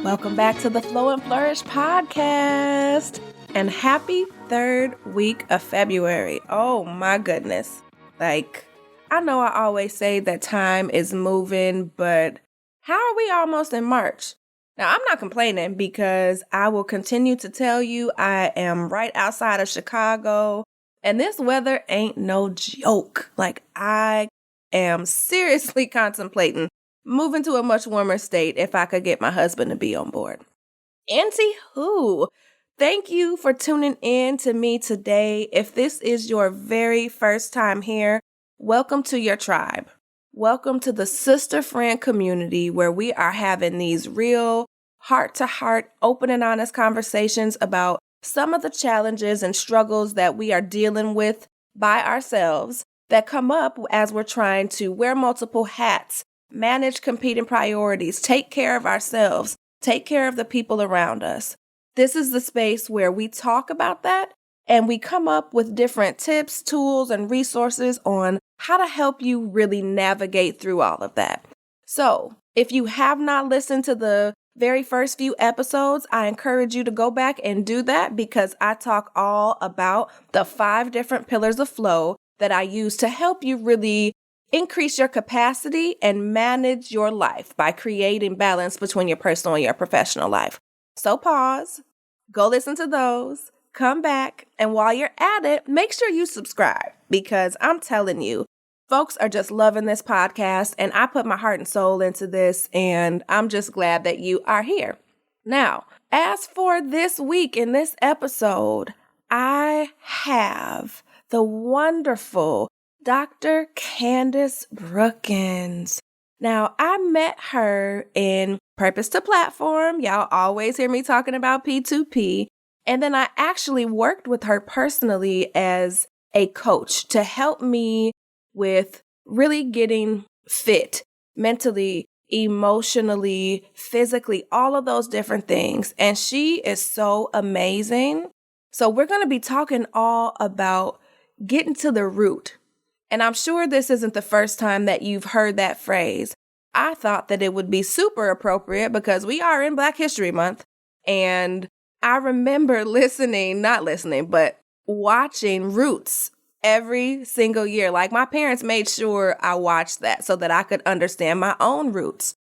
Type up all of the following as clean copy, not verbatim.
Welcome back to the Flow and Flourish Podcast, and happy third week of February. Oh my goodness. I know I always say that time is moving, but how are we almost in March? Now, I'm not complaining because I will continue to tell you I am right outside of Chicago, and this weather ain't no joke. I am seriously contemplating moving to a much warmer state if I could get my husband to be on board. Anywho, thank you for tuning in to me today. If this is your very first time here, welcome to your tribe. Welcome to the sister friend community where we are having these real heart-to-heart, open and honest conversations about some of the challenges and struggles that we are dealing with by ourselves that come up as we're trying to wear multiple hats, manage competing priorities, take care of ourselves, take care of the people around us. This is the space where we talk about that and we come up with different tips, tools, and resources on how to help you really navigate through all of that. So, if you have not listened to the very first few episodes, I encourage you to go back and do that because I talk all about the 5 different pillars of flow that I use to help you really increase your capacity and manage your life by creating balance between your personal and your professional life. So pause, go listen to those, come back, and while you're at it, make sure you subscribe because I'm telling you, folks are just loving this podcast and I put my heart and soul into this and I'm just glad that you are here. Now, as for this week in this episode, I have the wonderful Dr. Candace Brookins. Now, I met her in Purpose to Platform. Y'all always hear me talking about P2P. And then I actually worked with her personally as a coach to help me with really getting fit mentally, emotionally, physically, all of those different things. And she is so amazing. So we're going to be talking all about getting to the root. And I'm sure this isn't the first time that you've heard that phrase. I thought that it would be super appropriate because we are in Black History Month. And I remember watching Roots every single year. My parents made sure I watched that so that I could understand my own roots.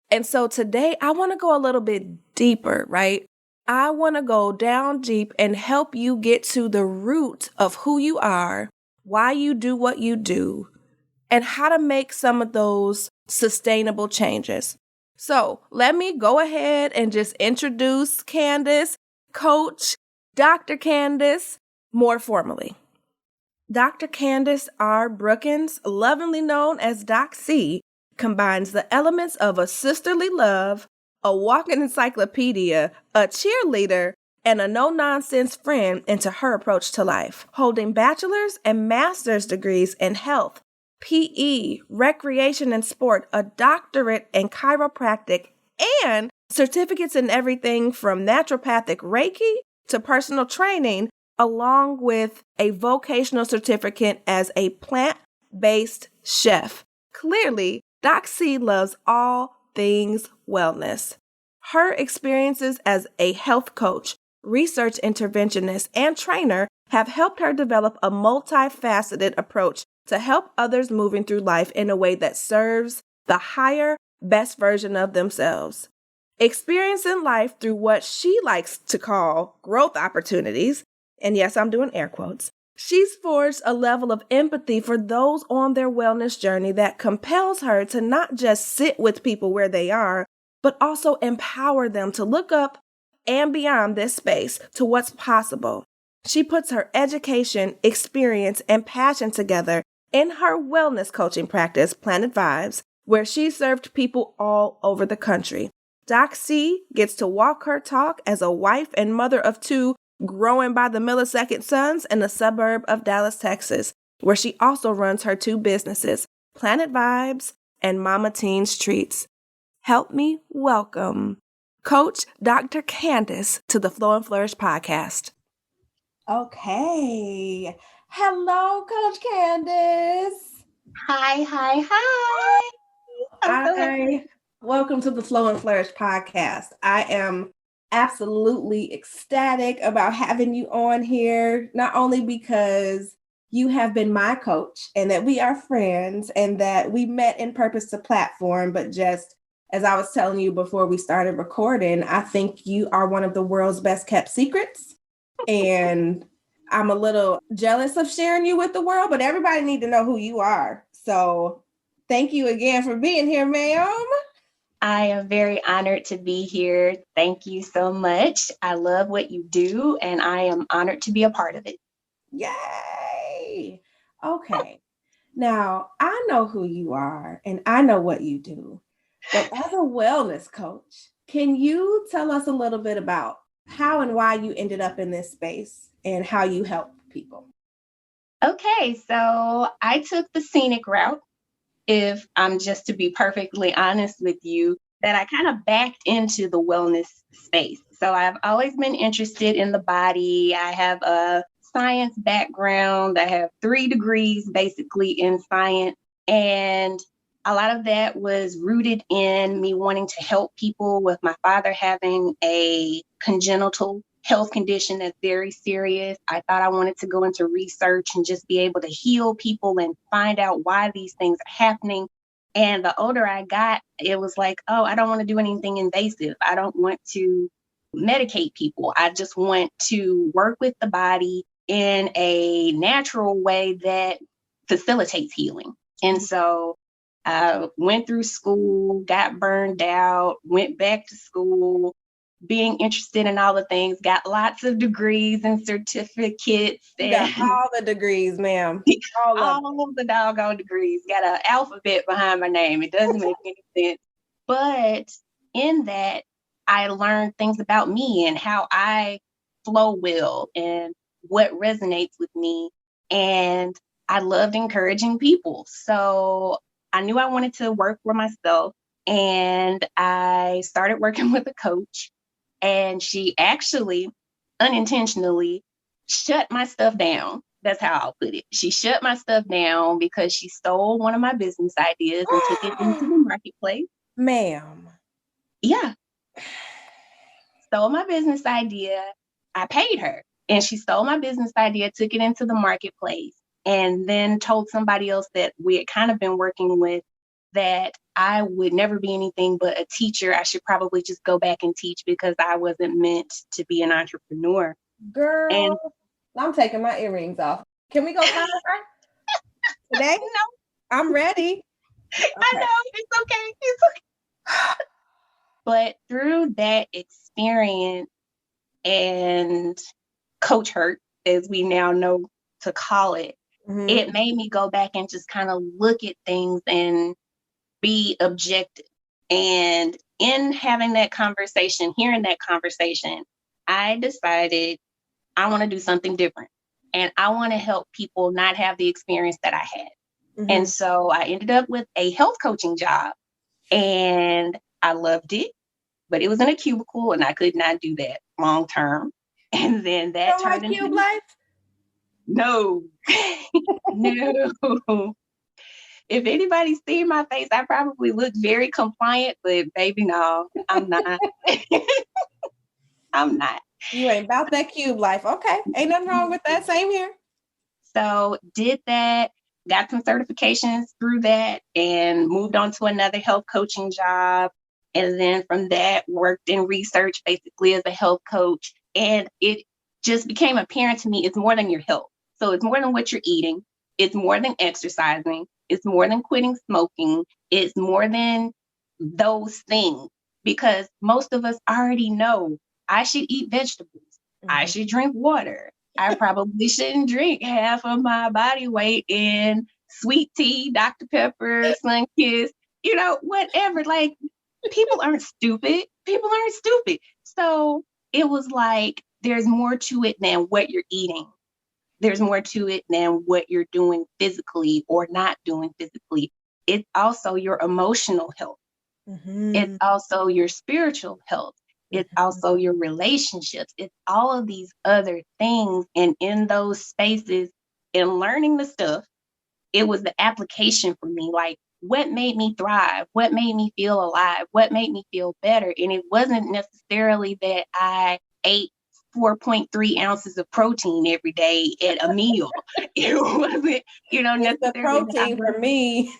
And so today I want to go a little bit deeper, right? I want to go down deep and help you get to the root of who you are, why you do what you do, and how to make some of those sustainable changes. So let me go ahead and just introduce Candace, Coach Dr. Candace, more formally. Dr. Candace R. Brookins, lovingly known as Doc C, combines the elements of a sisterly love, a walking encyclopedia, a cheerleader, and a no-nonsense friend into her approach to life, holding bachelor's and master's degrees in health, PE, recreation and sport, a doctorate in chiropractic, and certificates in everything from naturopathic Reiki to personal training, along with a vocational certificate as a plant-based chef. Clearly, Doc C loves all things wellness. Her experiences as a health coach, research interventionist, and trainer have helped her develop a multifaceted approach to help others moving through life in a way that serves the higher, best version of themselves. Experiencing life through what she likes to call growth opportunities, and yes, I'm doing air quotes, she's forged a level of empathy for those on their wellness journey that compels her to not just sit with people where they are, but also empower them to look up and beyond this space to what's possible. She puts her education, experience, and passion together in her wellness coaching practice, Planet Vibes, where she served people all over the country. Doc C gets to walk her talk as a wife and mother of 2 growing by the millisecond sons in a suburb of Dallas, Texas, where she also runs her 2 businesses, Planet Vibes and Mama Teen's Treats. Help me welcome Coach Dr. Candace to the Flow and Flourish Podcast. Okay. Hello, Coach Candace. Hi. Welcome to the Flow and Flourish Podcast. I am absolutely ecstatic about having you on here, not only because you have been my coach and that we are friends and that we met in purpose to platform, but just as I was telling you before we started recording, I think you are one of the world's best kept secrets. And I'm a little jealous of sharing you with the world, but everybody need to know who you are. So thank you again for being here, ma'am. I am very honored to be here. Thank you so much. I love what you do, and I am honored to be a part of it. Yay! Okay. Now, I know who you are and I know what you do, but as a wellness coach, can you tell us a little bit about how and why you ended up in this space and how you help people? Okay, so I took the scenic route. If I'm just to be perfectly honest with you, that I kind of backed into the wellness space. So I've always been interested in the body. I have a science background. I have 3 degrees basically in science. And a lot of that was rooted in me wanting to help people, with my father having a congenital health condition that's very serious. I thought I wanted to go into research and just be able to heal people and find out why these things are happening. And the older I got, it was like, oh, I don't want to do anything invasive. I don't want to medicate people. I just want to work with the body in a natural way that facilitates healing. And so I went through school, got burned out, went back to school, being interested in all the things, got lots of degrees and certificates. You got all the degrees, ma'am. All the doggone degrees. Got an alphabet behind my name. It doesn't make any sense. But in that, I learned things about me and how I flow well and what resonates with me. And I loved encouraging people. So I knew I wanted to work for myself. And I started working with a coach. And she actually unintentionally shut my stuff down. That's how I'll put it. She shut my stuff down because she stole one of my business ideas and took it into the marketplace. Ma'am. Yeah. Stole my business idea. I paid her. And she stole my business idea, took it into the marketplace, and then told somebody else that we had kind of been working with that I would never be anything but a teacher. I should probably just go back and teach because I wasn't meant to be an entrepreneur. Girl, And I'm taking my earrings off. Can we go today? No, I'm ready. Okay. I know, it's okay. It's okay. But through that experience and coach hurt, as we now know to call it, it made me go back and just kind of look at things and be objective. And in having that conversation, hearing that conversation, I decided I want to do something different. And I want to help people not have the experience that I had. And so I ended up with a health coaching job and I loved it, but it was in a cubicle and I could not do that long term. And then that turned into cube life? No, no. If anybody's seen my face, I probably look very compliant, but baby, no, I'm not. I'm not. You ain't about that cube life. Okay. Ain't nothing wrong with that. Same here. So did that, got some certifications through that, and moved on to another health coaching job. And then from that, worked in research basically as a health coach. And it just became apparent to me it's more than your health. So it's more than what you're eating. It's more than exercising. It's more than quitting smoking. It's more than those things, because most of us already know I should eat vegetables. I should drink water. I probably shouldn't drink half of my body weight in sweet tea, Dr. Pepper, Sunkist, whatever. Like, people aren't stupid. People aren't stupid. So it was like, there's more to it than what you're eating. There's more to it than what you're doing physically or not doing physically. It's also your emotional health. It's also your spiritual health. It's also your relationships. It's all of these other things. And in those spaces, in learning the stuff, it was the application for me. Like, what made me thrive, what made me feel alive, what made me feel better. And it wasn't necessarily that I ate 4.3 ounces of protein every day at a meal. It wasn't, It's the necessarily that protein for me.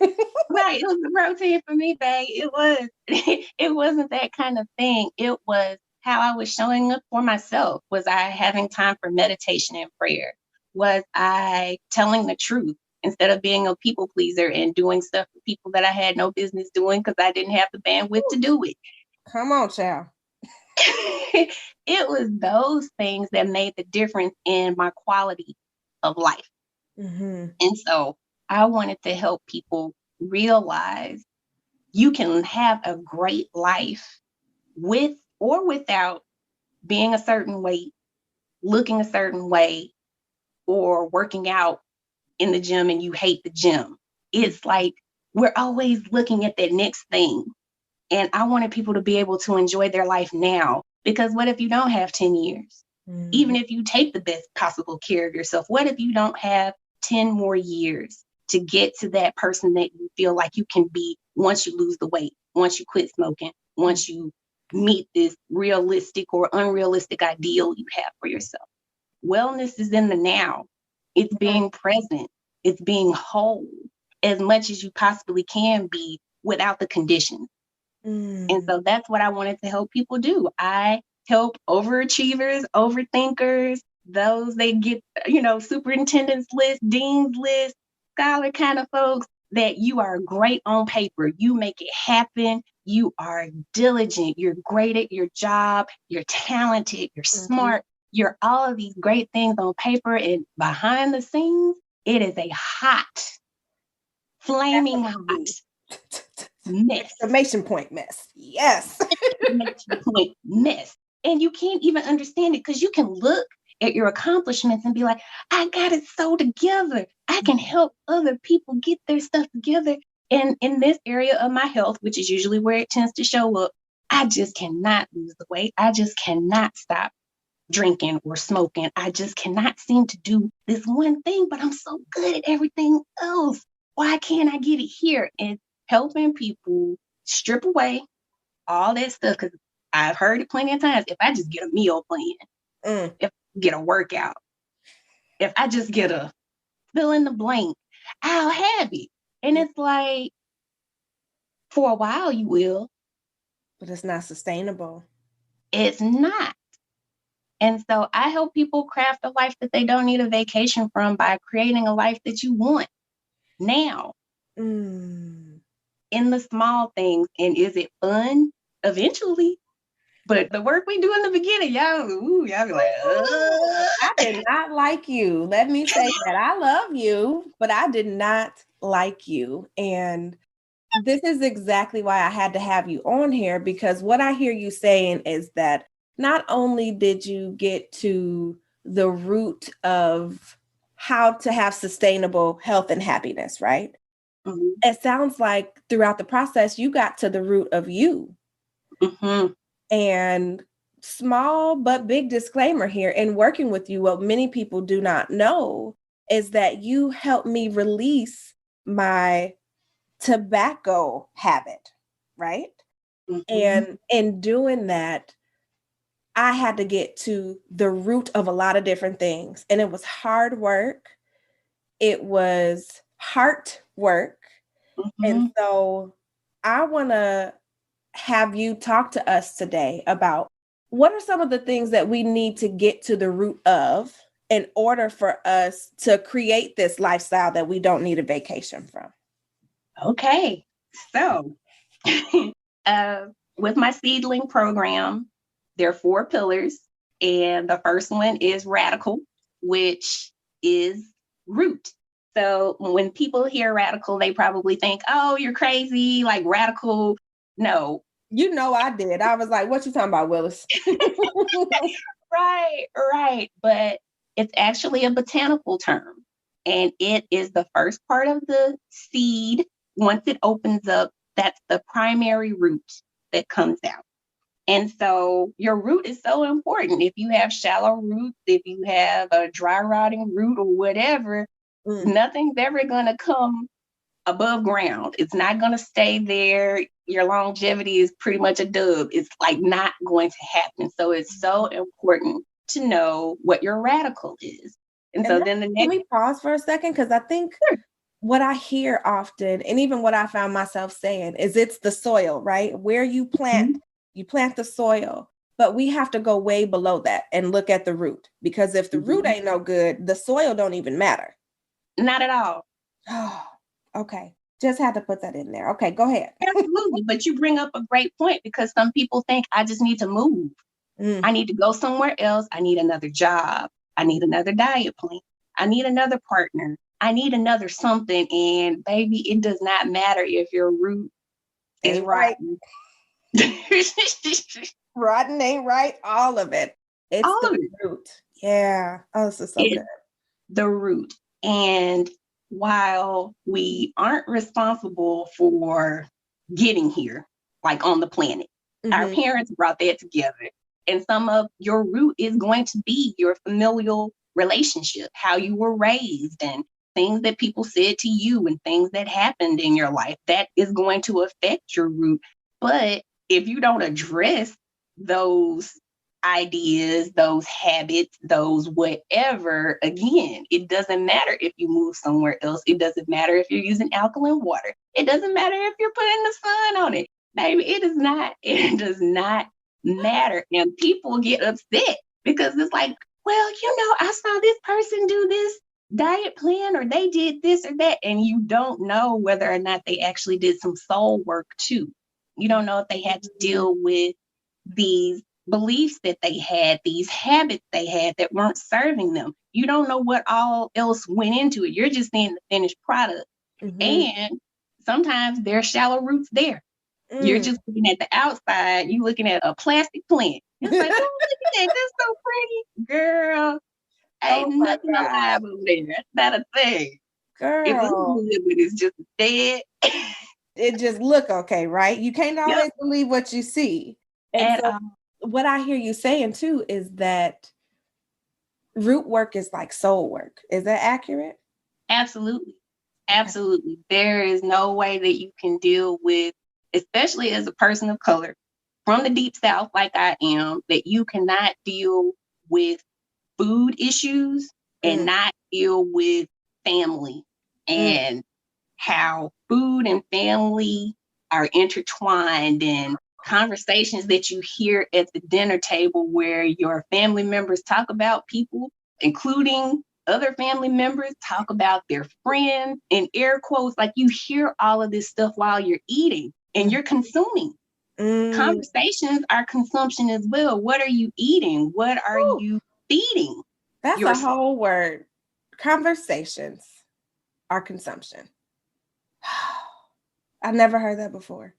right. It was the protein for me, babe. It was. It wasn't that kind of thing. It was how I was showing up for myself. Was I having time for meditation and prayer? Was I telling the truth instead of being a people pleaser and doing stuff for people that I had no business doing because I didn't have the bandwidth to do it? Come on, child. It was those things that made the difference in my quality of life. Mm-hmm. And so I wanted to help people realize you can have a great life with or without being a certain weight, looking a certain way, or working out in the gym and you hate the gym. It's like we're always looking at that next thing. And I wanted people to be able to enjoy their life now. Because what if you don't have 10 years? Mm-hmm. Even if you take the best possible care of yourself, what if you don't have 10 more years to get to that person that you feel like you can be once you lose the weight, once you quit smoking, once you meet this realistic or unrealistic ideal you have for yourself? Wellness is in the now. It's being present. It's being whole as much as you possibly can be without the conditions. And so that's what I wanted to help people do. I help overachievers, overthinkers, those they get, superintendent's list, dean's list, scholar kind of folks, that you are great on paper. You make it happen. You are diligent. You're great at your job. You're talented. You're smart. You're all of these great things on paper, and behind the scenes, it is a hot, flaming hot mess. Exclamation point mess. Yes. Exclamation point mess. And you can't even understand it because you can look at your accomplishments and be like, I got it so together. I can help other people get their stuff together. And in this area of my health, which is usually where it tends to show up, I just cannot lose the weight. I just cannot stop drinking or smoking. I just cannot seem to do this one thing, but I'm so good at everything else. Why can't I get it here? And helping people strip away all that stuff, because I've heard it plenty of times. If I just get a meal plan, if I get a workout, if I just get a fill in the blank, I'll have it. And it's like, for a while you will. But it's not sustainable. It's not. And so I help people craft a life that they don't need a vacation from by creating a life that you want now. In the small things. And is it fun? Eventually. But the work we do in the beginning, y'all be like, I did not like you. Let me say that. I love you, but I did not like you. And this is exactly why I had to have you on here, because what I hear you saying is that not only did you get to the root of how to have sustainable health and happiness, right? Mm-hmm. It sounds like throughout the process, you got to the root of you. Mm-hmm. And small but big disclaimer here, in working with you, what many people do not know is that you helped me release my tobacco habit, right? Mm-hmm. And in doing that, I had to get to the root of a lot of different things. And it was hard work. It was heart work. Mm-hmm. And so I want to have you talk to us today about what are some of the things that we need to get to the root of in order for us to create this lifestyle that we don't need a vacation from. Okay. So with my seedling program, there are 4 pillars. And the first one is radical, which is root. So when people hear radical, they probably think, oh, you're crazy, like radical. No. You know, I did. I was like, what you talking about, Willis? Right. But it's actually a botanical term. And it is the first part of the seed. Once it opens up, that's the primary root that comes out. And so your root is so important. If you have shallow roots, if you have a dry rotting root or whatever, nothing's ever going to come above ground. It's not going to stay there. Your longevity is pretty much a dub. It's like not going to happen. So it's so important to know what your radical is. And so then the next. Can we pause for a second? Because I think what I hear often, and even what I found myself saying, is it's the soil, right? Where you plant, you plant the soil. But we have to go way below that and look at the root. Because if the root ain't no good, the soil don't even matter. Not at all. Oh, okay. Just had to put that in there. Okay, go ahead. Absolutely. But you bring up a great point, because some people think I just need to move. I need to go somewhere else. I need another job. I need another diet plan. I need another partner. I need another something. And baby, it does not matter if your root is rotten. Rotten ain't right. All of it. It's all the root. Yeah. Oh, this is so good. The root. And while we aren't responsible for getting here, like on the planet, our parents brought that together. And some of your root is going to be your familial relationship, how you were raised, and things that people said to you and things that happened in your life. That is going to affect your root. But if you don't address those ideas, those habits, those whatever, again, it doesn't matter if you move somewhere else. It doesn't matter if you're using alkaline water. It doesn't matter if you're putting the sun on it. Baby, it does not matter. And people get upset because it's like, well, I saw this person do this diet plan, or they did this or that. And you don't know whether or not they actually did some soul work too. You don't know if they had to deal with these beliefs that they had, these habits they had that weren't serving them. You don't know what all else went into it. You're just seeing the finished product. And sometimes there are shallow roots there. You're just looking at the outside. You're looking at a plastic plant. It's like, oh, look at that. That's so pretty. Girl, ain't nothing alive over there. That's not a thing. Girl. It looks good, but it's just dead. It just look okay, right? You can't always believe what you see. And so what I hear you saying too is that root work is like soul work. Is that accurate? Absolutely. Absolutely. There is no way that you can deal with, especially as a person of color from the deep South, like I am, that you cannot deal with food issues and not deal with family and how food and family are intertwined, and conversations that you hear at the dinner table where your family members talk about people, including other family members, talk about their friends, in air quotes, like you hear all of this stuff while you're eating and you're consuming. Conversations are consumption as well. What are you eating? What are you feeding? That's a whole word. Conversations are consumption. I never heard that before.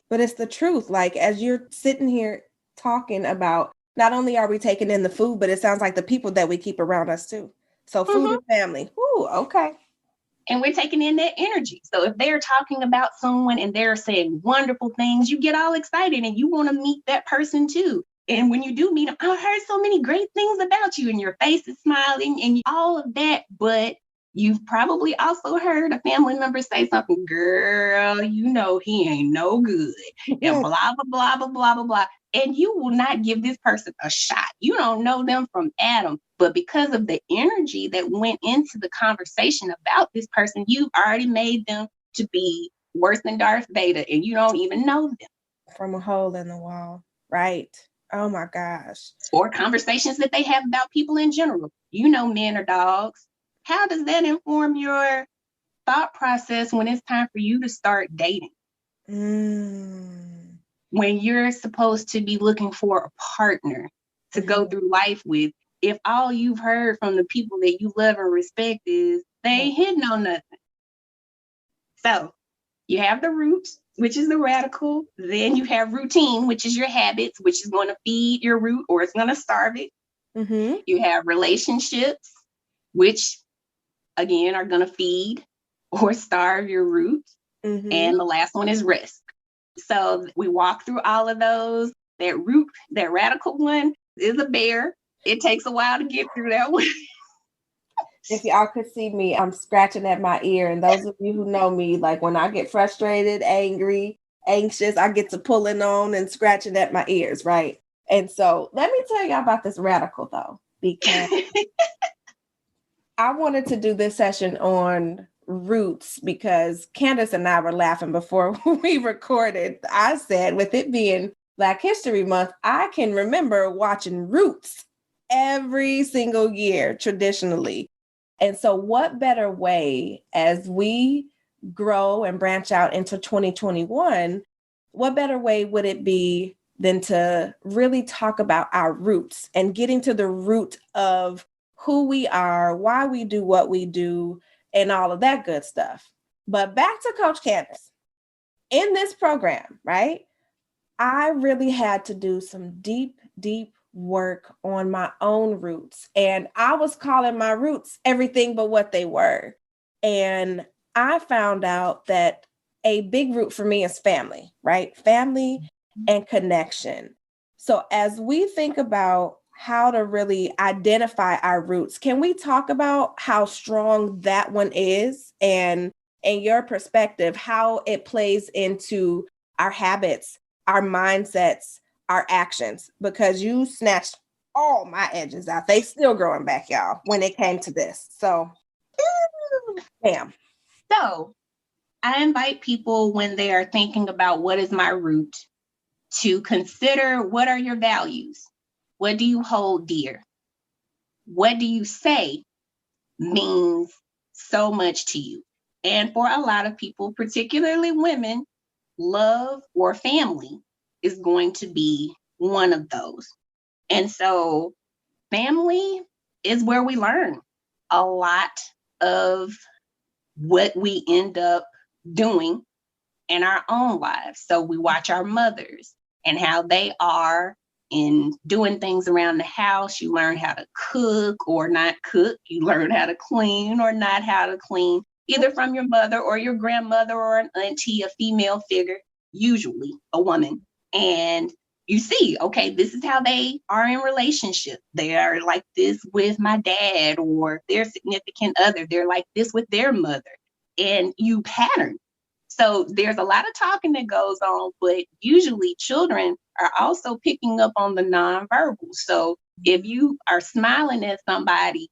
But it's the truth. Like, as you're sitting here talking about, not only are we taking in the food, but it sounds like the people that we keep around us too. So food and family. Ooh, okay. And we're taking in that energy. So if they're talking about someone and they're saying wonderful things, you get all excited and you want to meet that person too. And when you do meet them, I heard so many great things about you, and your face is smiling and all of that. But you've probably also heard a family member say something, girl, he ain't no good. And blah, blah, blah, blah, blah, blah, blah. And you will not give this person a shot. You don't know them from Adam. But because of the energy that went into the conversation about this person, you've already made them to be worse than Darth Vader, and you don't even know them. From a hole in the wall. Right. Oh my gosh. Or conversations that they have about people in general. Men are dogs. How does that inform your thought process when it's time for you to start dating? When you're supposed to be looking for a partner to go through life with, if all you've heard from the people that you love and respect is they ain't hitting on nothing. So you have the roots, which is the radical. Then you have routine, which is your habits, which is going to feed your root or it's going to starve it. You have relationships, which again are going to feed or starve your root. And the last one is rest. So we walk through all of those. That root, that radical one is a bear. It takes a while to get through that one. If y'all could see me, I'm scratching at my ear. And those of you who know me, like when I get frustrated, angry, anxious, I get to pulling on and scratching at my ears, right? And so let me tell y'all about this radical though, because I wanted to do this session on roots because Candace and I were laughing before we recorded. I said, with it being Black History Month, I can remember watching Roots every single year traditionally. And so, what better way as we grow and branch out into 2021, what better way would it be than to really talk about our roots and getting to the root of who we are, why we do what we do, and all of that good stuff. But back to Coach Candace. In this program, right, I really had to do some deep, deep work on my own roots. And I was calling my roots everything but what they were. And I found out that a big root for me is family, right? Family and connection. So as we think about how to really identify our roots, can we talk about how strong that one is and in your perspective, how it plays into our habits, our mindsets, our actions? Because you snatched all my edges out. They still growing back, y'all, when it came to this. So, bam. So I invite people when they are thinking about what is my root to consider what are your values? What do you hold dear? What do you say means so much to you? And for a lot of people, particularly women, love or family is going to be one of those. And so family is where we learn a lot of what we end up doing in our own lives. So we watch our mothers and how they are in doing things around the house. You learn how to cook or not cook. You learn how to clean or not how to clean, either from your mother or your grandmother or an auntie, a female figure, usually a woman. And you see, okay, this is how they are in relationship. They are like this with my dad or their significant other. They're like this with their mother. And you pattern. So there's a lot of talking that goes on, but usually children are also picking up on the nonverbal. So if you are smiling at somebody,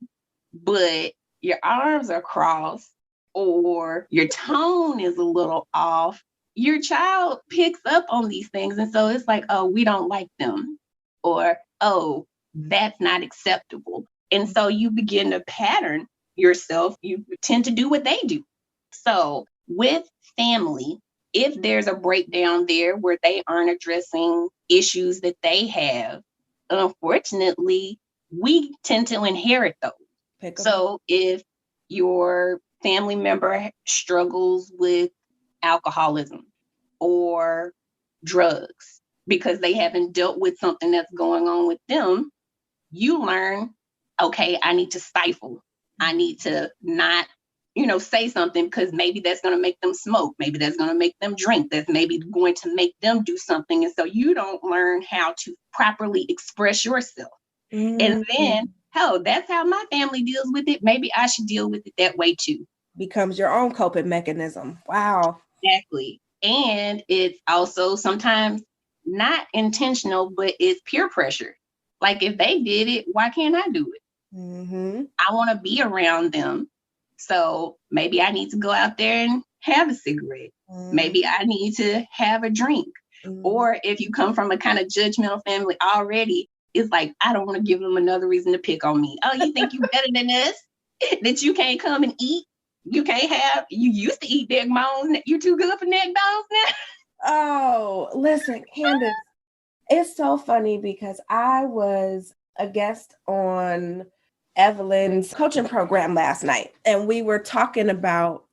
but your arms are crossed or your tone is a little off, your child picks up on these things. And so it's like, oh, we don't like them, or, oh, that's not acceptable. And so you begin to pattern yourself. You tend to do what they do. So with family, if there's a breakdown there where they aren't addressing issues that they have, unfortunately, we tend to inherit those. So if your family member struggles with alcoholism or drugs because they haven't dealt with something that's going on with them, you learn, okay, I need to stifle. I need to not say something because maybe that's going to make them smoke. Maybe that's going to make them drink. That's maybe going to make them do something. And so you don't learn how to properly express yourself. Mm-hmm. And then, that's how my family deals with it. Maybe I should deal with it that way too. Becomes your own coping mechanism. Wow. Exactly. And it's also sometimes not intentional, but it's peer pressure. Like if they did it, why can't I do it? Mm-hmm. I want to be around them. So maybe I need to go out there and have a cigarette. Mm-hmm. Maybe I need to have a drink. Mm-hmm. Or if you come from a kind of judgmental family already, it's like, I don't want to give them another reason to pick on me. Oh, you think you better than us? That you can't come and eat? You can't have, you used to eat neck bones. You're too good for neck bones now? Oh, listen, Candace, it's so funny because I was a guest on Evelyn's coaching program last night, and we were talking about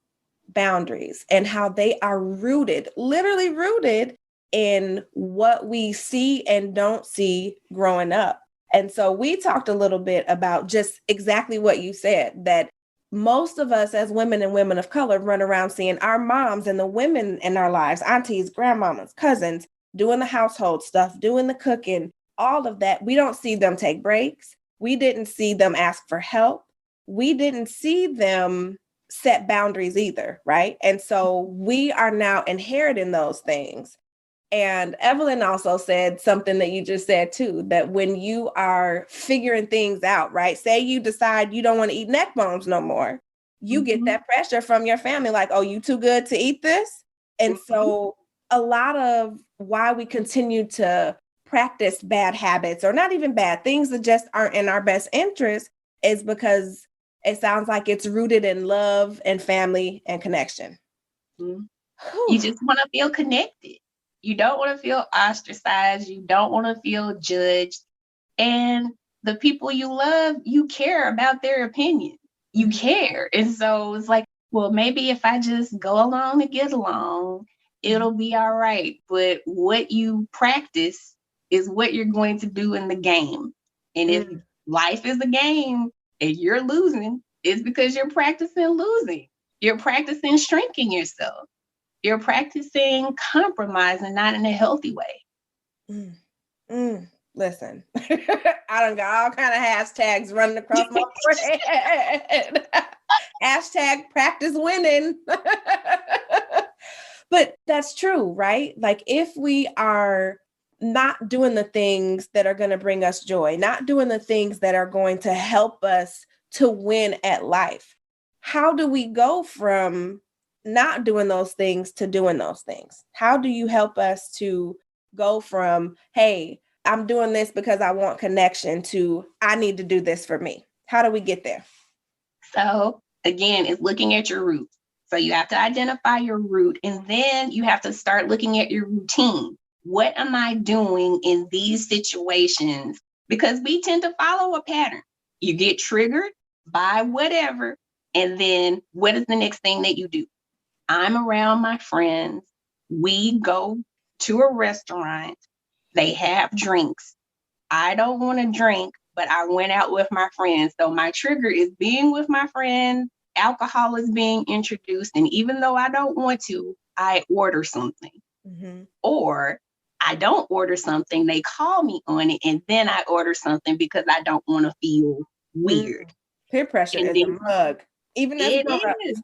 boundaries and how they are rooted, literally rooted in what we see and don't see growing up. And so we talked a little bit about just exactly what you said, that most of us as women and women of color run around seeing our moms and the women in our lives, aunties, grandmamas, cousins, doing the household stuff, doing the cooking, all of that. We don't see them take breaks. We didn't see them ask for help. we didn't see them set boundaries either, right? And so we are now inheriting those things. And Evelyn also said something that you just said too, that when you are figuring things out, right? Say you decide you don't want to eat neck bones no more, you get that pressure from your family, like, oh, you too good to eat this? And so a lot of why we continue to practice bad habits, or not even bad things that just aren't in our best interest, is because it sounds like it's rooted in love and family and connection. You just want to feel connected. You don't want to feel ostracized. You don't want to feel judged. And the people you love, you care about their opinion. You care. And so it's like, well, maybe if I just go along and get along, it'll be all right. But what you practice is what you're going to do in the game. And if life is a game and you're losing, it's because you're practicing losing. You're practicing shrinking yourself. You're practicing compromising, not in a healthy way. Listen, I done got all kind of hashtags running across my head. Hashtag practice winning. But that's true, right? Like if we are not doing the things that are going to bring us joy, not doing the things that are going to help us to win at life, how do we go from not doing those things to doing those things? How do you help us to go from, hey, I'm doing this because I want connection, to I need to do this for me? How do we get there? So again, it's looking at your roots. So you have to identify your root, and then you have to start looking at your routine. What am I doing in these situations? Because we tend to follow a pattern. You get triggered by whatever, and then what is the next thing that you do? I'm around my friends. We go to a restaurant. They have drinks. I don't want to drink, but I went out with my friends. So my trigger is being with my friends. Alcohol is being introduced. And even though I don't want to, I order something. Or I don't order something. They call me on it. And then I order something because I don't want to feel weird. Peer pressure is a mug. Even as it is.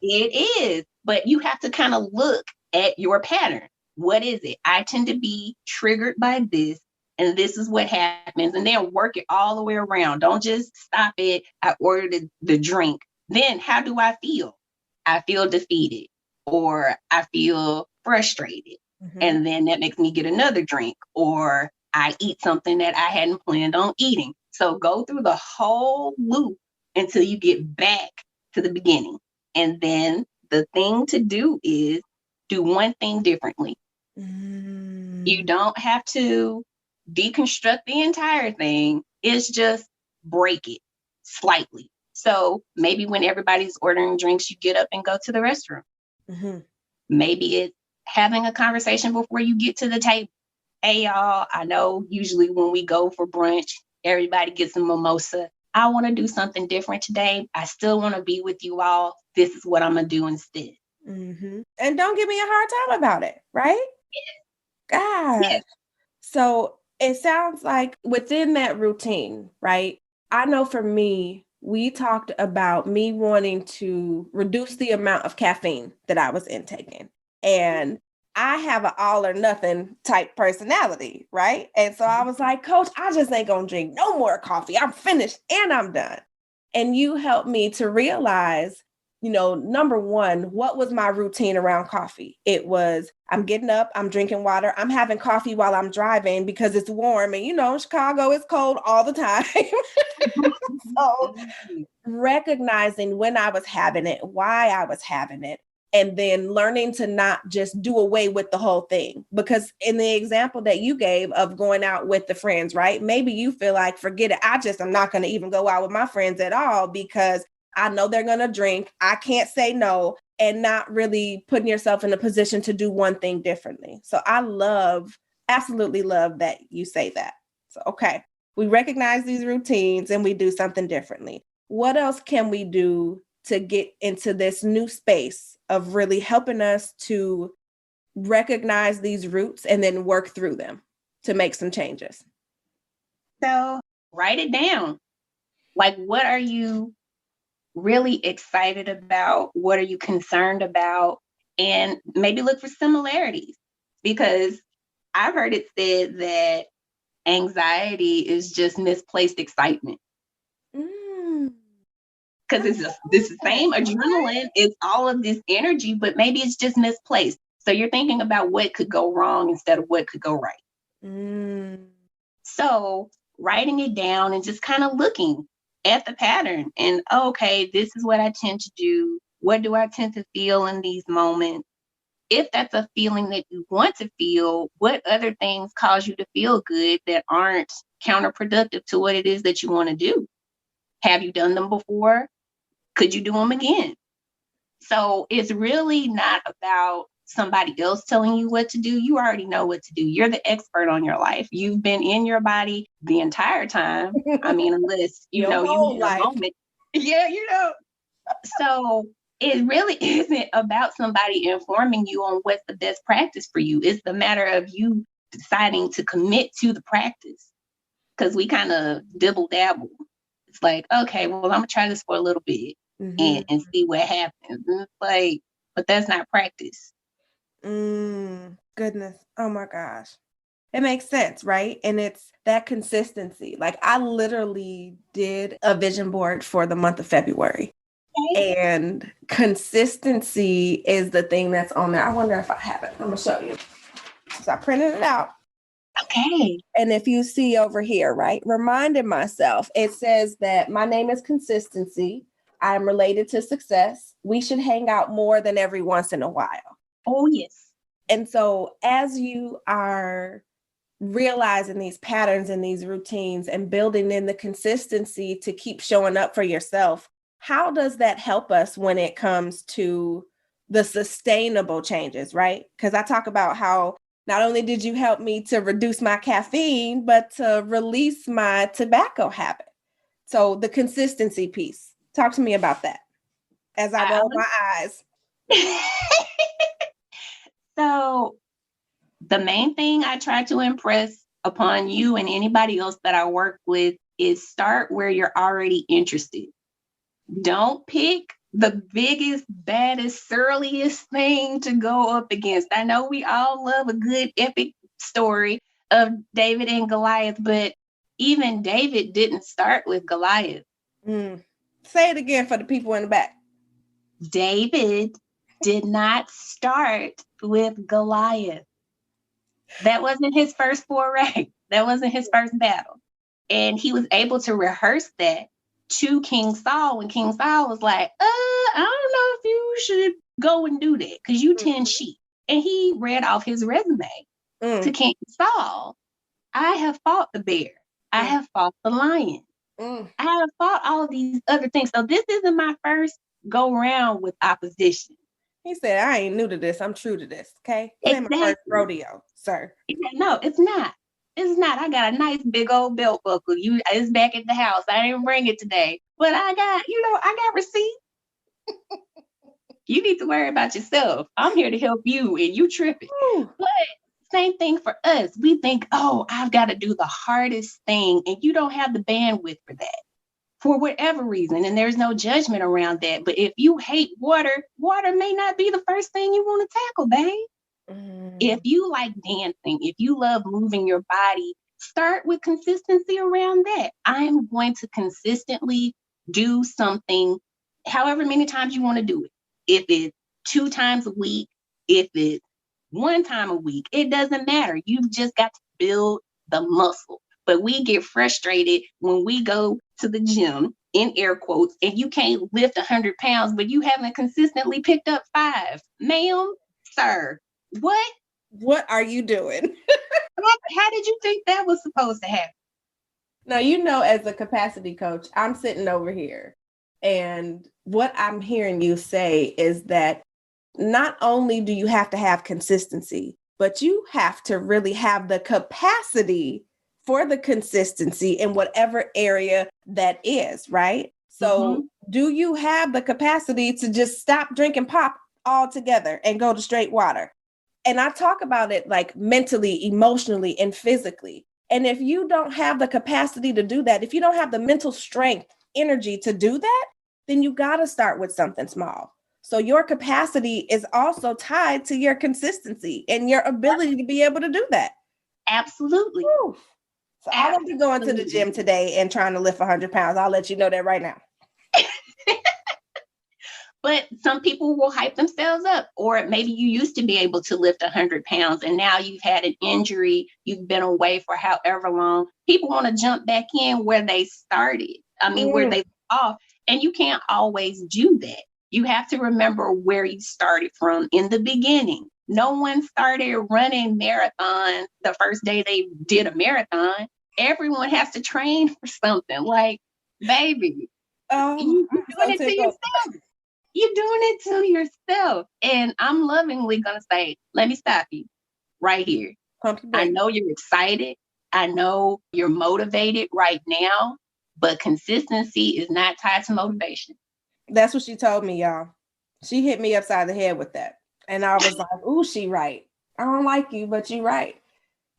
It is. But you have to kind of look at your pattern. What is it? I tend to be triggered by this, and this is what happens. And then work it all the way around. Don't just stop it. I ordered the drink. Then how do I feel? I feel defeated, or I feel frustrated. And then that makes me get another drink, or I eat something that I hadn't planned on eating. So go through the whole loop until you get back to the beginning. And then the thing to do is do one thing differently. You don't have to deconstruct the entire thing. It's just break it slightly. So maybe when everybody's ordering drinks, you get up and go to the restroom. Maybe it's having a conversation before you get to the table. Hey, y'all, I know usually when we go for brunch, everybody gets a mimosa. I want to do something different today. I still want to be with you all. This is what I'm going to do instead. And don't give me a hard time about it, right? God. Yes. So it sounds like within that routine, right? I know for me, we talked about me wanting to reduce the amount of caffeine that I was intaking. And I have an all or nothing type personality, right? And so I was like, Coach, I just ain't gonna drink no more coffee. I'm finished and I'm done. And you helped me to realize, you know, number one, what was my routine around coffee? It was, I'm getting up, I'm drinking water, I'm having coffee while I'm driving because it's warm. And, you know, Chicago is cold all the time. So recognizing when I was having it, why I was having it, and then learning to not just do away with the whole thing. Because in the example that you gave of going out with the friends, right? Maybe you feel like, forget it. I'm not going to even go out with my friends at all because I know they're going to drink. I can't say no, and not really putting yourself in a position to do one thing differently. So I absolutely love that you say that. So, okay, we recognize these routines and we do something differently. What else can we do to get into this new space of really helping us to recognize these roots and then work through them to make some changes? So write it down. Like, what are you really excited about? What are you concerned about? And maybe look for similarities, because I've heard it said that anxiety is just misplaced excitement. Because it's just this same adrenaline, it's all of this energy, but maybe it's just misplaced. So you're thinking about what could go wrong instead of what could go right. So writing it down and just kind of looking at the pattern and, okay, this is what I tend to do. What do I tend to feel in these moments? If that's a feeling that you want to feel, what other things cause you to feel good that aren't counterproductive to what it is that you want to do? Have you done them before? Could you do them again? So it's really not about somebody else telling you what to do. You already know what to do. You're the expert on your life. You've been in your body the entire time. I mean, unless you Your know whole you had a life. moment. Yeah, you know. So it really isn't about somebody informing you on what's the best practice for you. It's the matter of you deciding to commit to the practice. Because we kind of dibble dabble. It's like, okay, well, I'm gonna try this for a little bit and see what happens. And it's like, but that's not practice. Goodness. Oh my gosh. It makes sense, right? And it's that consistency. Like, I literally did a vision board for the month of February. Okay. And consistency is the thing that's on there. I wonder if I have it. I'm going to show you. So I printed it out. Okay. And if you see over here, right, reminding myself, it says that my name is Consistency. I am related to success. We should hang out more than every once in a while. Oh, yes. And so as you are realizing these patterns and these routines and building in the consistency to keep showing up for yourself, how does that help us when it comes to the sustainable changes, right? Because I talk about how not only did you help me to reduce my caffeine, but to release my tobacco habit. So the consistency piece, talk to me about that as I roll my eyes. So the main thing I try to impress upon you and anybody else that I work with is start where you're already interested. Don't pick the biggest, baddest, surliest thing to go up against. I know we all love a good epic story of David and Goliath, but even David didn't start with Goliath. Say it again for the people in the back. David did not start with Goliath. That wasn't his first foray. That wasn't his first battle. And he was able to rehearse that to King Saul when King Saul was like, I don't know if you should go and do that because you tend sheep. And he read off his resume to King Saul. I have fought the bear. I have fought the lion. I have fought all of these other things. So this isn't my first go round with opposition. He said, I ain't new to this. I'm true to this. Okay. This ain't my first rodeo, sir. No, it's not. It's not. I got a nice big old belt buckle. It's back at the house. I didn't bring it today. But I got receipts. You need to worry about yourself. I'm here to help you and you tripping. But same thing for us. We think, I've got to do the hardest thing. And you don't have the bandwidth for that for whatever reason. And there's no judgment around that. But if you hate water may not be the first thing you want to tackle, babe. If you like dancing, if you love moving your body, start with consistency around that. I'm going to consistently do something however many times you want to do it. If it's 2 times a week, if it's 1 time a week, it doesn't matter. You've just got to build the muscle. But we get frustrated when we go to the gym, in air quotes, and you can't lift 100 pounds, but you haven't consistently picked up 5. Ma'am, sir. What are you doing? How did you think that was supposed to happen? Now, as a capacity coach, I'm sitting over here. And what I'm hearing you say is that not only do you have to have consistency, but you have to really have the capacity for the consistency in whatever area that is, right? So do you have the capacity to just stop drinking pop altogether and go to straight water? And I talk about it like mentally, emotionally, and physically. And if you don't have the capacity to do that, if you don't have the mental strength energy to do that, then you got to start with something small. So your capacity is also tied to your consistency and your ability to be able to do that. Absolutely. Whew. So I won't be going to the gym today and trying to lift 100 pounds. I'll let you know that right now. But some people will hype themselves up, or maybe you used to be able to lift 100 pounds and now you've had an injury, you've been away for however long. People want to jump back in where they started. Where they off, and you can't always do that. You have to remember where you started from in the beginning. No one started running marathons the first day they did a marathon. Everyone has to train for something. Like, baby, you're doing it to yourself. You're doing it to yourself. And I'm lovingly going to say, let me stop you right here. I know you're excited. I know you're motivated right now, but consistency is not tied to motivation. That's what she told me, y'all. She hit me upside the head with that. And I was like, ooh, she right. I don't like you, but you right.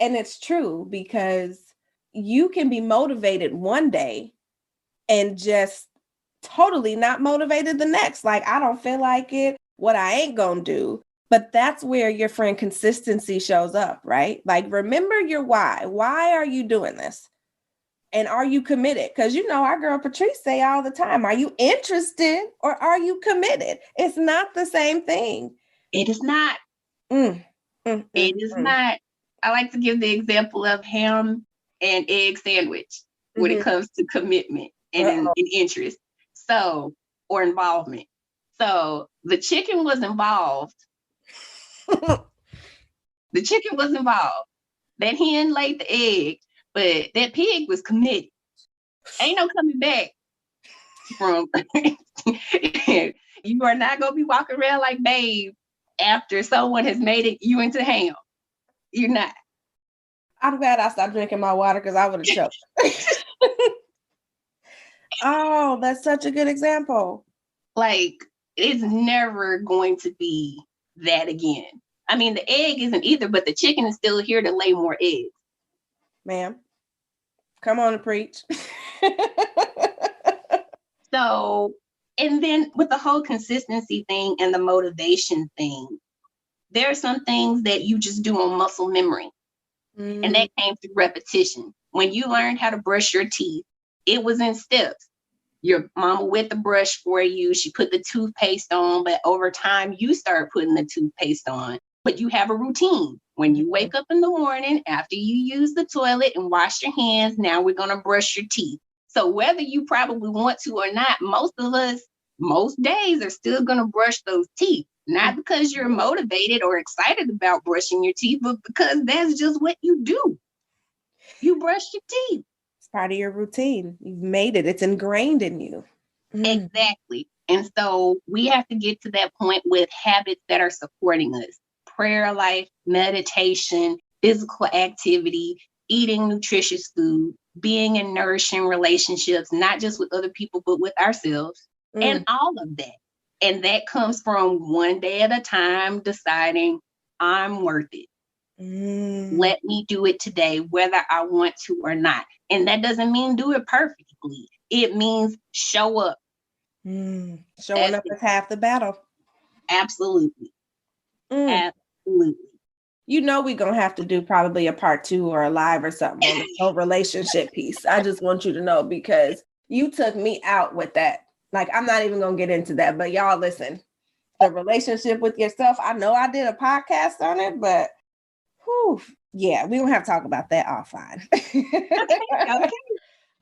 And it's true, because you can be motivated one day and just totally not motivated the next. Like, I don't feel like it, what I ain't gonna do. But that's where your friend consistency shows up, right? Like, remember your why. Why are you doing this? And are you committed? Because our girl Patrice say all the time, are you interested or are you committed? It's not the same thing. It is not. It is not. I like to give the example of ham and egg sandwich when it comes to commitment and interest. So, or involvement. So the chicken was involved. The chicken was involved. That hen laid the egg, but that pig was committed. Ain't no coming back from. You are not going to be walking around like babe after someone has made it you into ham. You're not. I'm glad I stopped drinking my water, because I would have choked. Oh, that's such a good example. Like, it's never going to be that again. I mean, the egg isn't either, but the chicken is still here to lay more eggs. Ma'am, come on and preach. So, and then with the whole consistency thing and the motivation thing, there are some things that you just do on muscle memory. And that came through repetition. When you learned how to brush your teeth, it was in steps. Your mama wet the brush for you. She put the toothpaste on, but over time you start putting the toothpaste on. But you have a routine. When you wake up in the morning, after you use the toilet and wash your hands, now we're going to brush your teeth. So whether you probably want to or not, most of us, most days are still going to brush those teeth. Not because you're motivated or excited about brushing your teeth, but because that's just what you do. You brush your teeth. It's part of your routine. You've made it. It's ingrained in you. Exactly. And so we have to get to that point with habits that are supporting us. Prayer life, meditation, physical activity, eating nutritious food, being in nourishing relationships, not just with other people, but with ourselves, and all of that. And that comes from one day at a time, deciding I'm worth it. Let me do it today, whether I want to or not. And that doesn't mean do it perfectly. It means show up. Showing up is half the battle. Absolutely. Absolutely. We're going to have to do probably a part 2 or a live or something on the whole relationship piece. I just want you to know, because you took me out with that. Like, I'm not even going to get into that, but y'all listen, the relationship with yourself. I know I did a podcast on it, but yeah, we don't have to talk about that offline. Okay.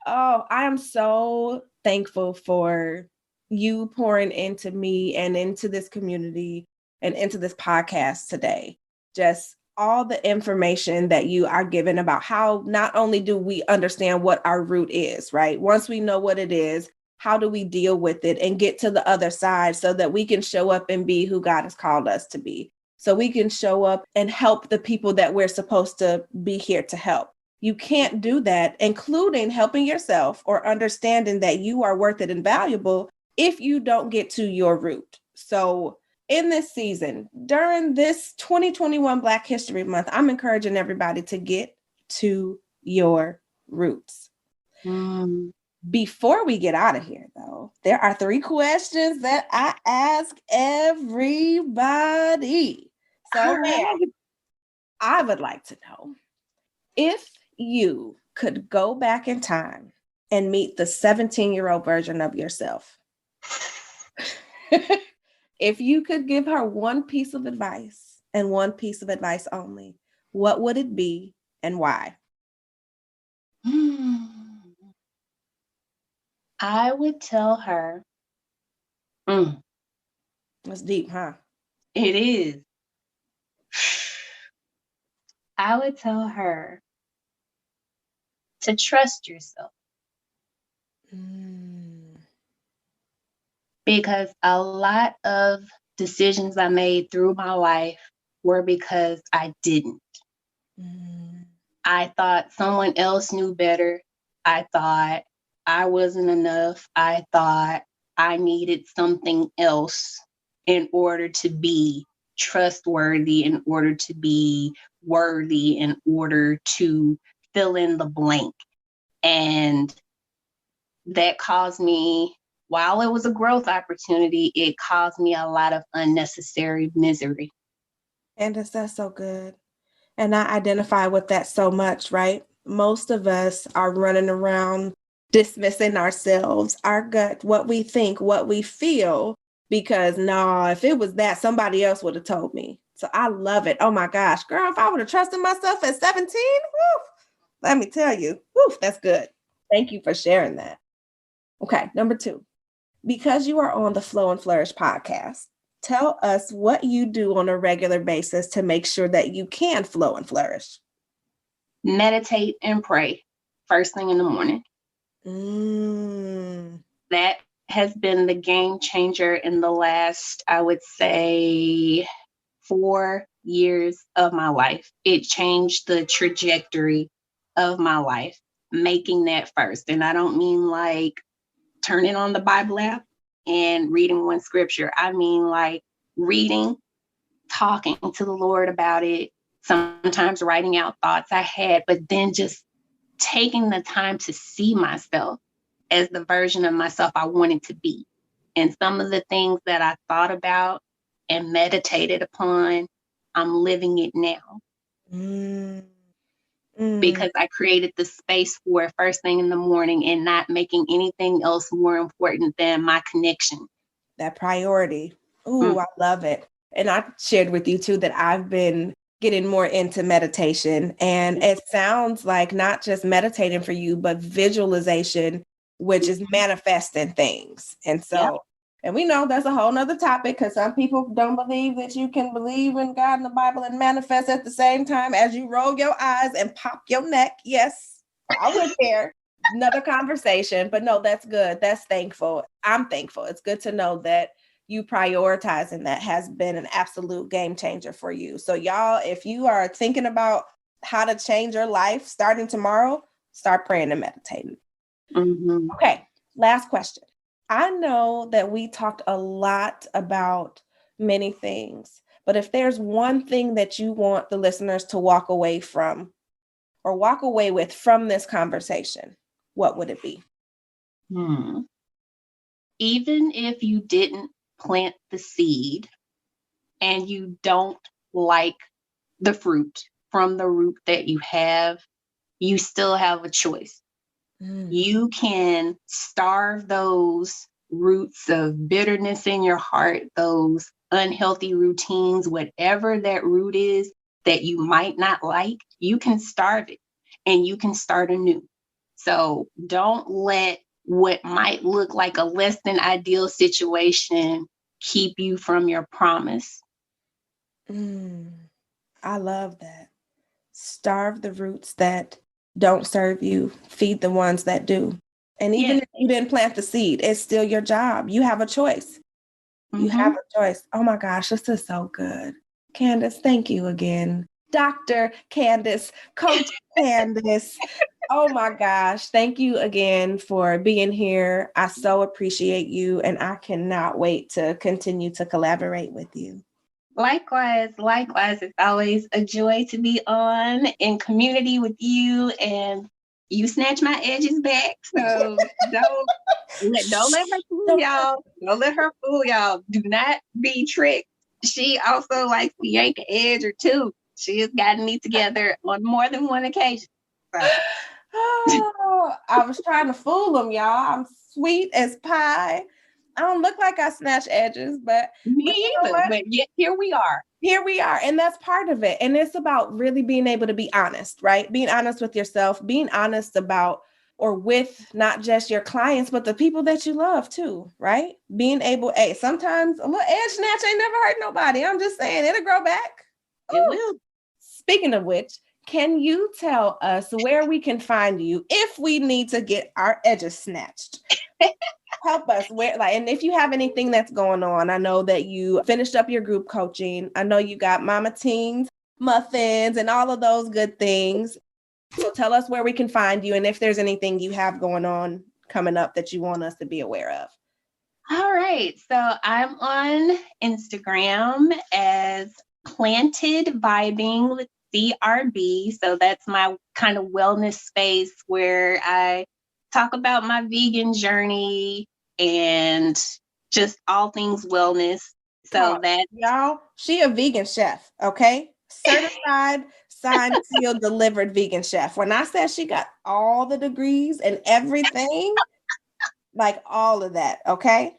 Oh, I am so thankful for you pouring into me and into this community and into this podcast today. Just all the information that you are given about how not only do we understand what our root is, right? Once we know what it is, how do we deal with it and get to the other side so that we can show up and be who God has called us to be? So we can show up and help the people that we're supposed to be here to help. You can't do that, including helping yourself or understanding that you are worth it and valuable, if you don't get to your root. So in this season, during this 2021 Black History Month, I'm encouraging everybody to get to your roots. Before we get out of here, though, there are 3 questions that I ask everybody. So, ma'am, I would like to know, if you could go back in time and meet the 17-year-old version of yourself, if you could give her one piece of advice and one piece of advice only, what would it be and why? I would tell her, That's deep, huh? it is. I would tell her to trust yourself. Because a lot of decisions I made through my life were because I didn't. I thought someone else knew better. I thought I wasn't enough. I thought I needed something else in order to be trustworthy, in order to be worthy, in order to fill in the blank. And that caused me, while it was a growth opportunity, it caused me a lot of unnecessary misery. Candace, that's so good. And I identify with that so much, right? Most of us are running around dismissing ourselves, our gut, what we think, what we feel, because no, if it was that, somebody else would have told me. So I love it. Oh my gosh, girl, if I would have trusted myself at 17, whew, let me tell you, whew, that's good. Thank you for sharing that. Okay, number 2, because you are on the Flow and Flourish podcast, tell us what you do on a regular basis to make sure that you can flow and flourish. Meditate and pray first thing in the morning. That has been the game changer in the last, I would say, 4 years of my life. It changed the trajectory of my life, making that first. And I don't mean like turning on the Bible app and reading one scripture. I mean like reading, talking to the Lord about it, sometimes writing out thoughts I had, but then just taking the time to see myself as the version of myself I wanted to be. And some of the things that I thought about and meditated upon, I'm living it now. Because I created the space for it first thing in the morning and not making anything else more important than my connection. That priority. Ooh, I love it. And I shared with you too that I've been getting more into meditation, and it sounds like not just meditating for you, but visualization, which is manifesting things. And so, and we know that's a whole nother topic, because some people don't believe that you can believe in God and the Bible and manifest at the same time as you roll your eyes and pop your neck. Yes, I went there. Another conversation, but no, that's good. That's thankful. I'm thankful. It's good to know that you prioritizing that has been an absolute game changer for you. So y'all, if you are thinking about how to change your life starting tomorrow, start praying and meditating. Okay, last question. I know that we talked a lot about many things, but if there's one thing that you want the listeners to walk away from or walk away with from this conversation, what would it be? Even if you didn't plant the seed and you don't like the fruit from the root that you have, you still have a choice. You can starve those roots of bitterness in your heart, those unhealthy routines, whatever that root is that you might not like, you can starve it and you can start anew. So don't let what might look like a less than ideal situation keep you from your promise. I love that. Starve the roots that don't serve you, feed the ones that do. And even if you didn't plant the seed, it's still your job. You have a choice. You have a choice. Oh my gosh, this is so good. Candace, thank you again. Dr. Candace, Coach Candace. Oh my gosh. Thank you again for being here. I so appreciate you, and I cannot wait to continue to collaborate with you. Likewise. It's always a joy to be on in community with you and You snatch my edges back. So don't let her fool y'all. Don't let her fool y'all. Do not be tricked. She also likes to yank an edge or two. She has gotten me together on more than one occasion. So. Oh, I was trying to fool them, y'all. I'm sweet as pie. I don't look like I snatch edges, but me either. But yet here we are. Here we are. And that's part of it. And it's about really being able to be honest, right? Being honest with yourself, being honest about or with not just your clients, but the people that you love too, right? Being able, sometimes a little edge snatch ain't never hurt nobody. I'm just saying it'll grow back. It will. Speaking of which, can you tell us where we can find you if we need to get our edges snatched? Help us and if you have anything that's going on, I know that you finished up your group coaching. I know you got Mama Teens, muffins, and all of those good things. So tell us where we can find you and if there's anything you have going on coming up that you want us to be aware of. All right. So I'm on Instagram as Planted Vibing with CRB. So that's my kind of wellness space where I talk about my vegan journey and just all things wellness. So that y'all, she a vegan chef, okay? Certified, signed, sealed, delivered vegan chef. When I said she got all the degrees and everything, like all of that, okay?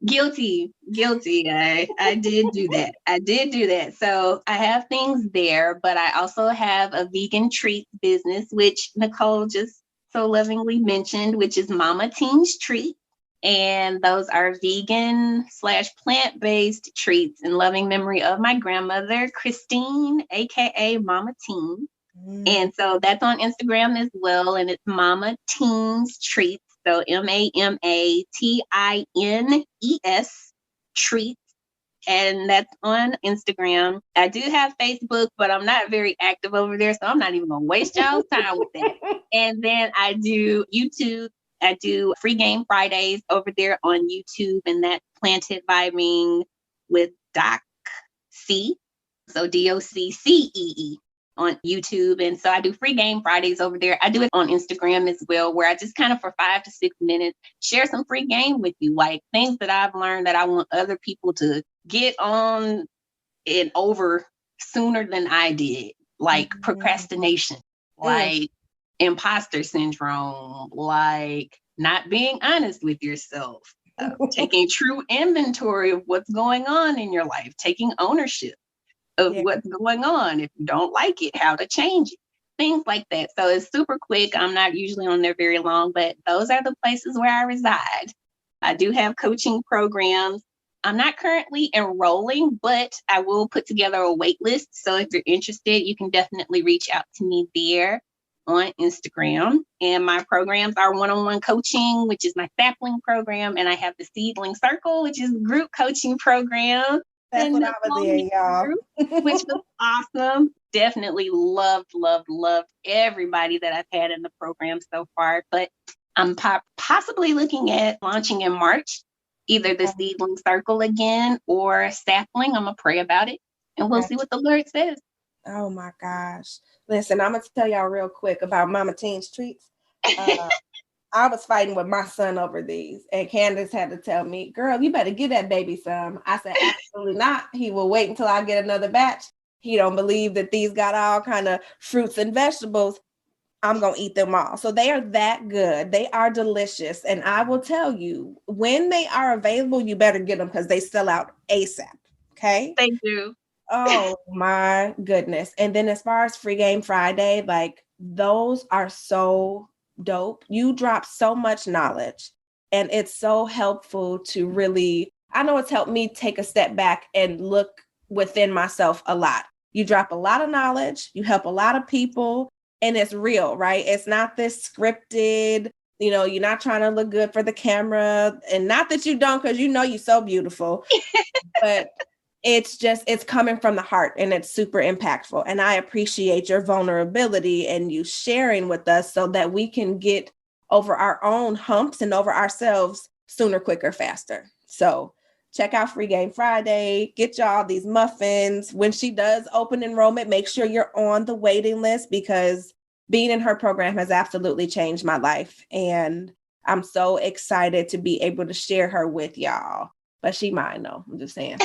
Guilty. I did do that. So I have things there, but I also have a vegan treats business, which Nicole just so lovingly mentioned, which is Mama Teens Treats. And those are vegan/plant-based treats in loving memory of my grandmother, Christine, aka Mama Teen. And so that's on Instagram as well. And it's Mama Teens Treats. So MAMATINES Treats. And that's on Instagram. I do have Facebook, but I'm not very active over there. So I'm not even going to waste y'all's time with that. And then I do YouTube. I do Free Game Fridays over there on YouTube. And that's Planted Vibing with Doc C. So DOCCEE on YouTube. And so I do Free Game Fridays over there. I do it on Instagram as well, where I just kind of for 5 to 6 minutes share some free game with you, like things that I've learned that I want other people to get on and over sooner than I did, like procrastination, like imposter syndrome, like not being honest with yourself, taking true inventory of what's going on in your life, taking ownership of what's going on. If you don't like it, how to change it, things like that. So it's super quick. I'm not usually on there very long, but those are the places where I reside. I do have coaching programs. I'm not currently enrolling, but I will put together a wait list. So if you're interested, you can definitely reach out to me there on Instagram. And my programs are one-on-one coaching, which is my sapling program. And I have the Seedling Circle, which is a group coaching program. That's what I was in, y'all. Which was awesome. Definitely loved everybody that I've had in the program so far. But I'm possibly looking at launching in March, either the Seedling Circle again or Sapling. I'm going to pray about it and we'll see what the Lord says. Oh my gosh. Listen, I'm going to tell y'all real quick about Mama Teens Treats. I was fighting with my son over these, and Candace had to tell me, girl, you better give that baby some. I said, absolutely not. He will wait until I get another batch. He don't believe that these got all kind of fruits and vegetables. I'm going to eat them all. So they are that good. They are delicious. And I will tell you, when they are available, you better get them because they sell out ASAP. Okay. Thank you. Oh my goodness. And then as far as Free Game Friday, like those are so dope. You drop so much knowledge and it's so helpful to really, I know it's helped me take a step back and look within myself a lot. You drop a lot of knowledge, you help a lot of people, and it's real, right? It's not this scripted, you're not trying to look good for the camera, and not that you don't, because you're so beautiful, but it's coming from the heart and it's super impactful. And I appreciate your vulnerability and you sharing with us so that we can get over our own humps and over ourselves sooner, quicker, faster. So check out Free Game Friday, get y'all these muffins. When she does open enrollment, make sure you're on the waiting list because being in her program has absolutely changed my life. And I'm so excited to be able to share her with y'all. But she mine, though. I'm just saying.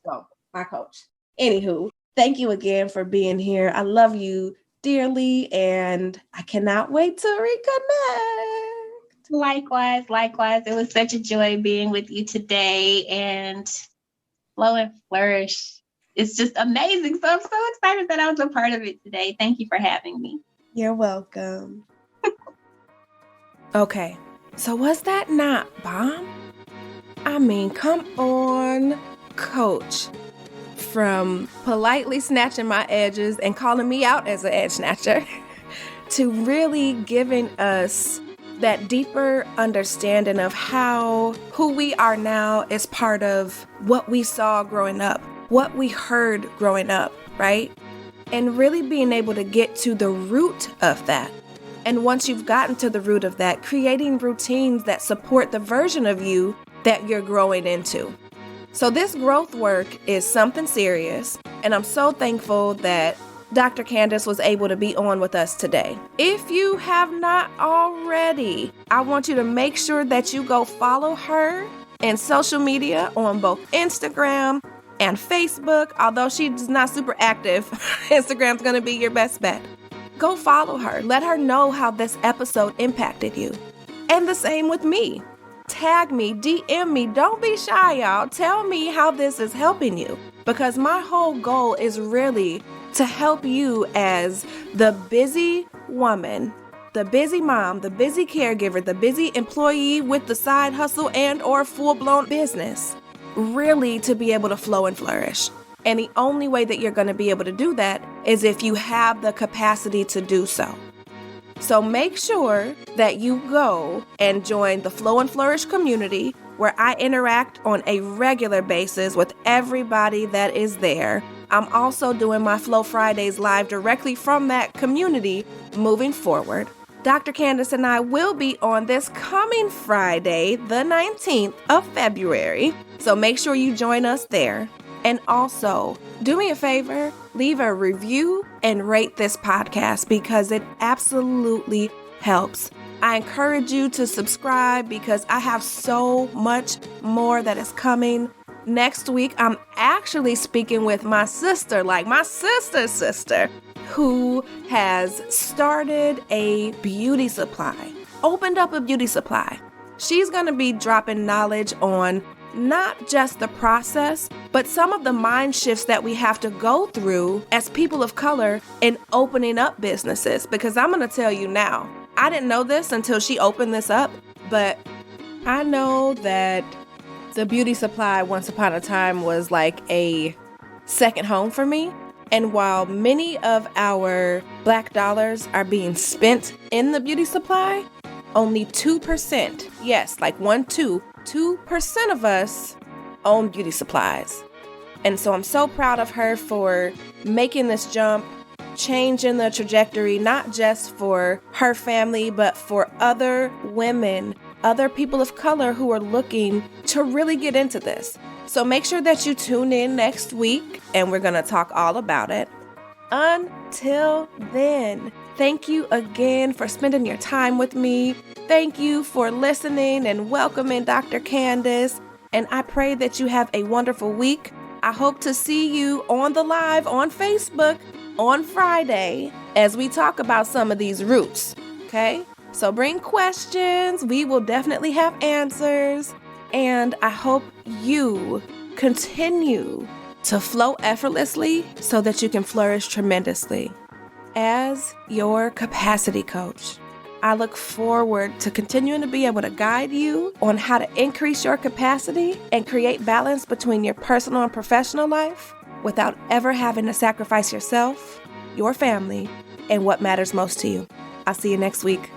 So, my coach. Anywho, thank you again for being here. I love you dearly, and I cannot wait to reconnect. Likewise. It was such a joy being with you today, and Flow and Flourish. It's just amazing. So I'm so excited that I was a part of it today. Thank you for having me. You're welcome. Okay, so was that not bomb? I mean, come on, coach. From politely snatching my edges and calling me out as an edge snatcher to really giving us that deeper understanding of who we are now is part of what we saw growing up, what we heard growing up, right? And really being able to get to the root of that. And once you've gotten to the root of that, creating routines that support the version of you that you're growing into. So this growth work is something serious, and I'm so thankful that Dr. Candace was able to be on with us today. If you have not already, I want you to make sure that you go follow her in social media on both Instagram and Facebook. Although she's not super active, Instagram's going to be your best bet. Go follow her. Let her know how this episode impacted you. And the same with me. Tag me, DM me. Don't be shy, y'all. Tell me how this is helping you. Because my whole goal is really to help you as the busy woman, the busy mom, the busy caregiver, the busy employee with the side hustle and or full-blown business, really to be able to flow and flourish. And the only way that you're going to be able to do that is if you have the capacity to do so. So make sure that you go and join the Flow and Flourish community, where I interact on a regular basis with everybody that is there. I'm also doing my Flow Fridays live directly from that community moving forward. Dr. Candace and I will be on this coming Friday, the 19th of February. So make sure you join us there. And also, do me a favor, leave a review and rate this podcast because it absolutely helps. I encourage you to subscribe because I have so much more that is coming. Next week, I'm actually speaking with my sister, like my sister's sister, who has started a beauty supply, opened up a beauty supply. She's going to be dropping knowledge on not just the process, but some of the mind shifts that we have to go through as people of color in opening up businesses. Because I'm going to tell you now, I didn't know this until she opened this up, but I know that the beauty supply once upon a time was like a second home for me. And while many of our Black dollars are being spent in the beauty supply, only 2%, yes, like 2% of us own beauty supplies. And so I'm so proud of her for making this jump, changing the trajectory, not just for her family, but for other women, other people of color who are looking to really get into this. So make sure that you tune in next week and we're going to talk all about it. Until then, thank you again for spending your time with me. Thank you for listening and welcoming Dr. Candace. And I pray that you have a wonderful week. I hope to see you on the live on Facebook on Friday as we talk about some of these roots. Okay? So bring questions. We will definitely have answers. And I hope you continue to flow effortlessly so that you can flourish tremendously. As your capacity coach, I look forward to continuing to be able to guide you on how to increase your capacity and create balance between your personal and professional life without ever having to sacrifice yourself, your family, and what matters most to you. I'll see you next week.